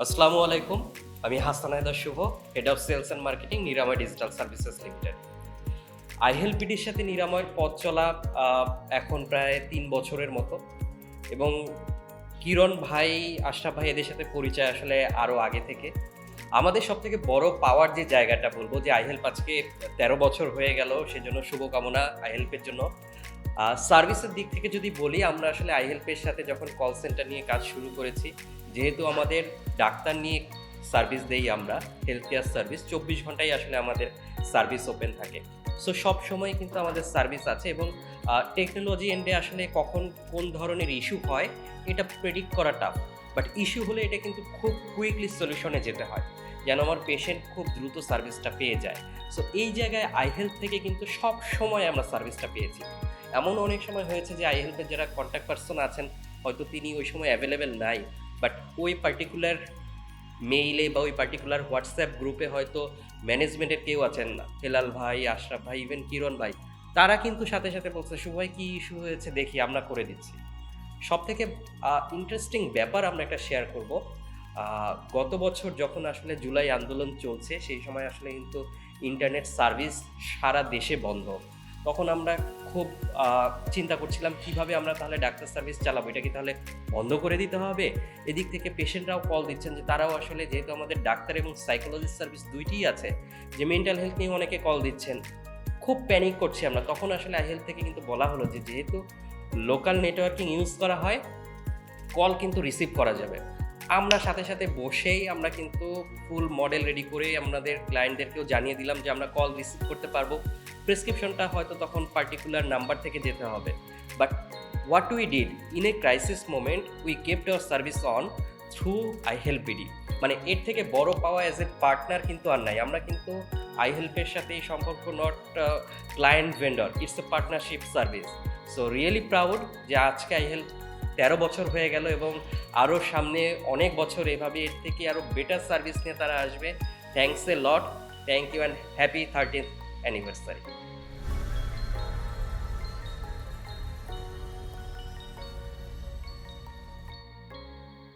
আসসালামু আলাইকুম। আমি Hasan Haider Shuvo, head of sales and marketing, Niramoy digital services limited. আইহেলপিডির সাথে নিরাময়ের পথ চলা আ এখন প্রায় ৩ বছরের মতো এবং কিরণ ভাই, আশরাফ ভাই এদের সাথে পরিচয় আসলে আরও আগে থেকে। আমাদের সবথেকে বড় পাওয়ার যে জায়গাটা বলব যে আইহেল্প আজকে ১৩ বছর হয়ে গেল, সেজন্য শুভকামনা আইহেল্পের জন্য। সার্ভিসের দিক থেকে যদি বলি, আমরা আসলে আইহেল্পের সাথে যখন কল সেন্টার নিয়ে কাজ শুরু করেছি, যেহেতু আমাদের ডাক্তার নিয়ে সার্ভিস দেই আমরা, হেলথ কেয়ার সার্ভিস ২৪ ঘন্টাই আসলে আমাদের সার্ভিস ওপেন থাকে। সো সবসময় কিন্তু আমাদের সার্ভিস আছে এবং টেকনোলজি এন্ডে আসলে কখন কোন ধরনের ইস্যু হয় এটা প্রেডিক্ট করা টাফ। বাট ইস্যু হলে এটা কিন্তু খুব কুইকলি সলিউশনে যেতে হয়, যেন আমার পেশেন্ট খুব দ্রুত সার্ভিসটা পেয়ে যায়। সো এই জায়গায় আইহেলথ থেকে কিন্তু সব সময় আমরা সার্ভিসটা পেয়েছি। এমন অনেক সময় হয়েছে যে আইহেলথের যারা কন্ট্যাক্ট পারসন আছেন, হয়তো তিনি ওই সময় অ্যাভেলেবেল নাই, বাট ওই পার্টিকুলার মেইলে বা ওই পার্টিকুলার হোয়াটসঅ্যাপ গ্রুপে হয়তো ম্যানেজমেন্টের কেউ আছেন না, হেলাল ভাই, আশরাফ ভাই, ইভেন কিরণ ভাই, তারা কিন্তু সাথে সাথে বলছে, শুভ ভাই কী ইস্যু হয়েছে দেখি, আমরা করে দিচ্ছি। সবথেকে ইন্টারেস্টিং ব্যাপার আমরা একটা শেয়ার করব। গত বছর যখন আসলে জুলাই আন্দোলন চলছে, সেই সময় আসলে কিন্তু ইন্টারনেট সার্ভিস সারা দেশে বন্ধ। তখন আমরা খুব চিন্তা করছিলাম কিভাবে আমরা তাহলে ডাক্তার সার্ভিস চালাবো, এটা কি তাহলে বন্ধ করে দিতে হবে? এদিক থেকে পেশেন্টরাও কল দিচ্ছেন যে তারাও আসলে, যেহেতু আমাদের ডাক্তার এবং সাইকোলজিস্ট সার্ভিস দুইটিই আছে, যে মেন্টাল হেলথ নিয়ে অনেকে কল দিচ্ছেন, খুব প্যানিক করছি আমরা। তখন আসলে আইহেলথ থেকে কিন্তু বলা হলো যে যেহেতু লোকাল নেটওয়ার্কিং ইউজ করা হয়, কল কিন্তু রিসিভ করা যাবে। আমরা সাথে সাথে বসেই আমরা কিন্তু ফুল মডেল রেডি করে আমাদের ক্লায়েন্টদেরকেও জানিয়ে দিলাম যে আমরা কল রিসিভ করতে পারবো। প্রেসক্রিপশনটা হয়তো তখন পার্টিকুলার নাম্বার থেকে যেতে হবে, but what we did in a crisis moment, we kept our service on through iHelpBD. মানে এর থেকে বড় পাওয়া অ্যাজ এ পার্টনার কিন্তু আর নাই। আমরা কিন্তু আইহেল্পের সাথে এই সম্পর্ক not client vendor, it's a partnership service. So really proud যে আজকে আইহেল্প ১৩ বছর হয়ে গেল এবং আরও সামনে অনেক বছর এভাবে এর থেকে আরও বেটার সার্ভিস নিয়ে তারা আসবে। Thanks a lot, thank you and happy 13th anniversary.